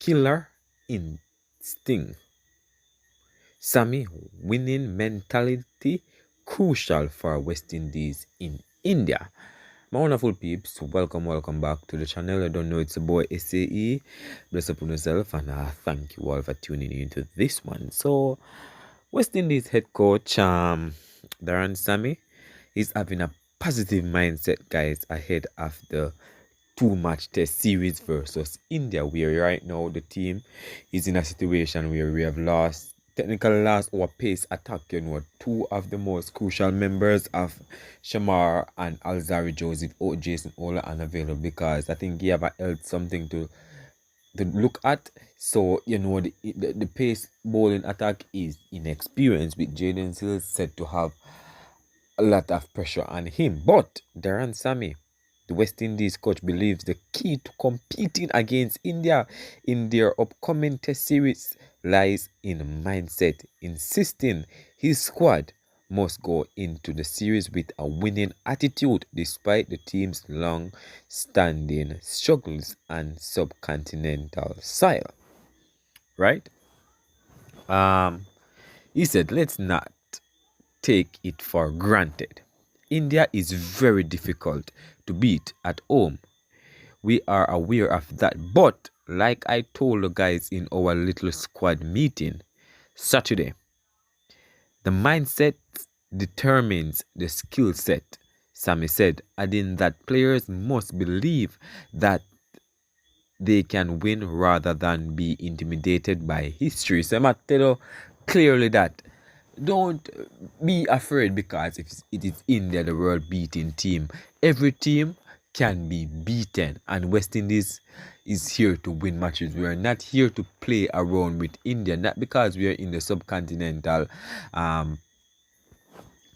killer instinct. Sammy, winning mentality crucial for West Indies in India. My wonderful peeps, welcome back to the channel. I don't know, it's a boy SAE. Bless upon yourself, and thank you all for tuning into this one. So, West Indies head coach Darren Sammy is having a positive mindset, guys, ahead of the two-match test series versus India, where right now the team is in a situation where we have technically lost our pace attack. Two of the most crucial members of Shamar and Alzari Joseph or Jason Ola unavailable because I think he have a health something to look at. So the pace bowling attack is inexperienced, with Jaden Sills said to have a lot of pressure on him. But Darren Sammy, the West Indies coach, believes the key to competing against India in their upcoming test series lies in mindset, insisting his squad must go into the series with a winning attitude despite the team's long-standing struggles and subcontinental style. Right? He said, let's not take it for granted. India is very difficult to beat at home. We are aware of that. But like I told the guys in our little squad meeting Saturday, the mindset determines the skill set, Sammy said, adding that players must believe that they can win rather than be intimidated by history. So I'm going to tell you clearly that don't be afraid, because if it is India, the world beating team, every team can be beaten, and West Indies is here to win matches. We are not here to play around with India, not because we are in the subcontinental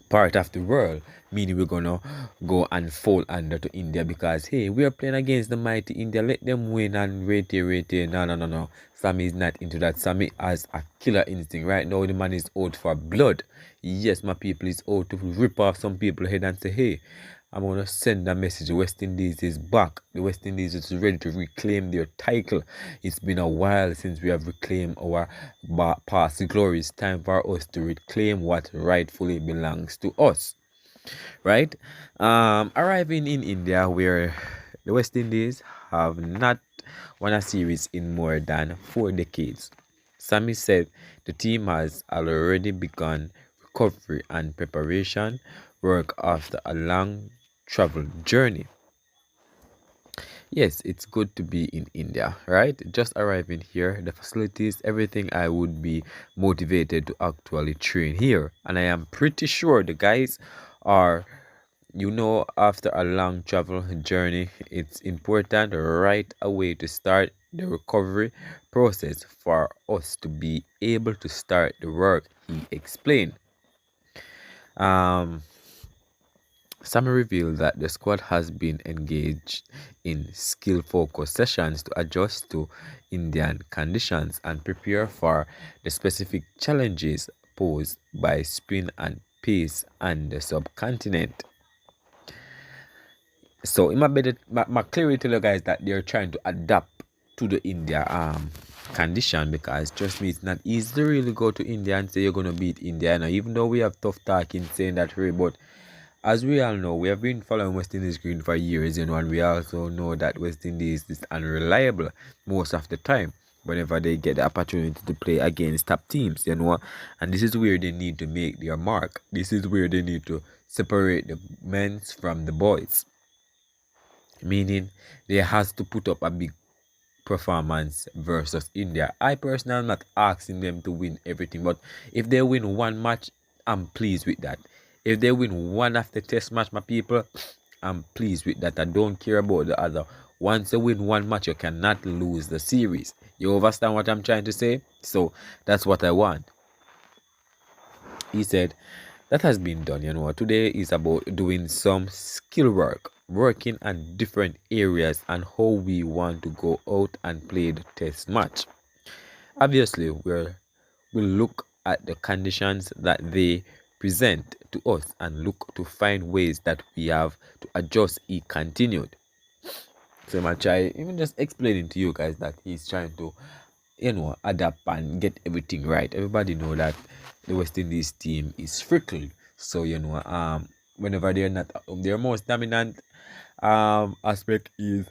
part of the world, meaning we're gonna go and fall under to India because hey, we are playing against the mighty India, let them win and rate. No. Sammy is not into that. Sammy has a killer instinct. Right now the man is out for blood. Yes, my people, is out to rip off some people's head and say, hey, I'm gonna send a message. The West Indies is back. The West Indies is ready to reclaim their title. It's been a while since we have reclaimed our past glory. It's time for us to reclaim what rightfully belongs to us. Right? Arriving in India, where the West Indies have not won a series in more than 4 decades. Sammy said the team has already begun recovery and preparation work after a long travel journey. Yes, it's good to be in India, right? Just arriving here, the facilities, everything, I would be motivated to actually train here. And I am pretty sure the guys are, after a long travel journey, it's important right away to start the recovery process for us to be able to start the work, he explained. Sammy revealed that the squad has been engaged in skill-focused sessions to adjust to Indian conditions and prepare for the specific challenges posed by spin and pace and the subcontinent. So, in my clearly tell you guys that they're trying to adapt to the India condition, because trust me, it's not easy to really go to India and say you're gonna beat India. Now, even though we have tough talking saying that way, but as we all know, we have been following West Indies green for years, and we also know that West Indies is unreliable most of the time whenever they get the opportunity to play against top teams, and this is where they need to make their mark. This is where they need to separate the men from the boys, meaning they has to put up a big performance versus India. I personally am not asking them to win everything, but if they win one match, I'm pleased with that. If they win one of the test match, my people, I'm pleased with that. I don't care about the other. Once you win one match, you cannot lose the series. You understand what I'm trying to say? So that's what I want. He said that has been done. Today is about doing some skill work, working on different areas and how we want to go out and play the test match. Obviously, we'll look at the conditions that they present to us and look to find ways that we have to adjust, he continued. So I try even just explaining to you guys that he's trying to, adapt and get everything right. Everybody know that the West Indies team is fickle. So whenever they're not at home, their most dominant aspect is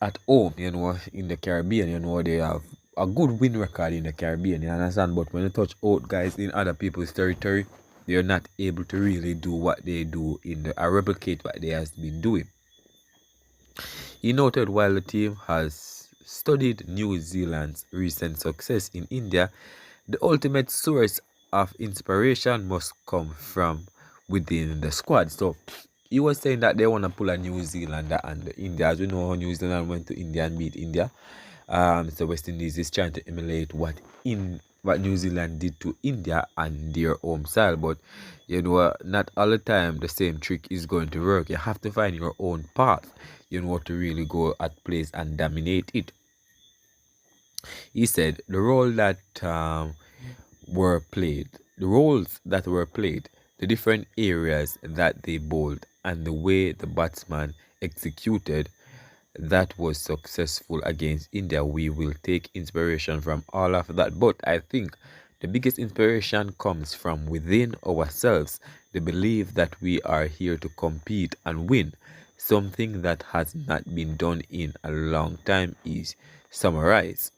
at home, in the Caribbean. They have a good win record in the Caribbean, you understand? But when you touch out guys in other people's territory, they're not able to really do what they do or replicate what they has been doing. He noted while the team has studied New Zealand's recent success in India, the ultimate source of inspiration must come from within the squad. So he was saying that they want to pull a New Zealander and India. As we know how New Zealand went to India and beat India. So West Indies is trying to emulate what New Zealand did to India and their home style. But not all the time the same trick is going to work. You have to find your own path, to really go at place and dominate it. He said the roles that were played, the different areas that they bowled, and the way the batsman executed that was successful against India. We will take inspiration from all of that. But I think the biggest inspiration comes from within ourselves, the belief that we are here to compete and win. Something that has not been done in a long time is summarized.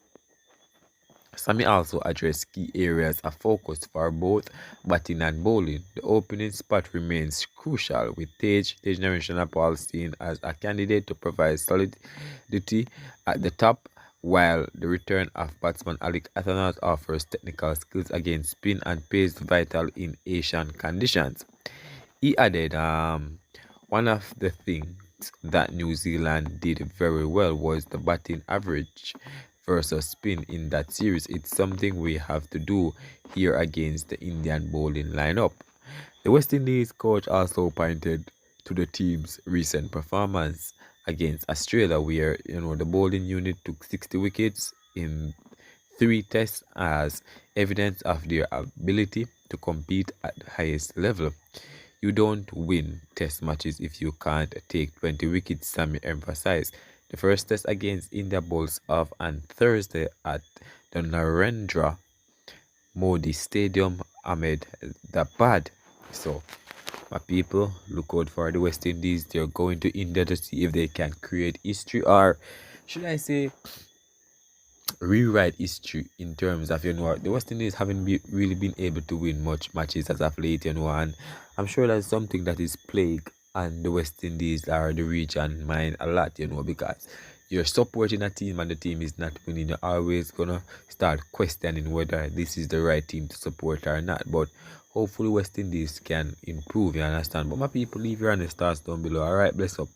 Sammy also addressed key areas of focus for both batting and bowling. The opening spot remains crucial, with Tej Narendra seen as a candidate to provide solidity at the top, while the return of batsman Alik Athanath offers technical skills against spin and pace vital in Asian conditions. He added, one of the things that New Zealand did very well was the batting average versus spin in that series. It's something we have to do here against the Indian bowling lineup. The West Indies coach also pointed to the team's recent performance against Australia, where the bowling unit took 60 wickets in 3 tests as evidence of their ability to compete at the highest level. You don't win test matches if you can't take 20 wickets, Sammy emphasized. The first test against India bowls off on Thursday at the Narendra Modi Stadium, Ahmedabad. So, my people, look out for the West Indies. They're going to India to see if they can create history, or should I say rewrite history, in terms of the West Indies haven't really been able to win much matches as of late, and I'm sure that's something that is plague and the West Indies or the region mind a lot, because you're supporting a team and the team is not winning. You're always gonna start questioning whether this is the right team to support or not. But hopefully West Indies can improve, you understand? But my people, leave your honest thoughts down below. Alright, bless up.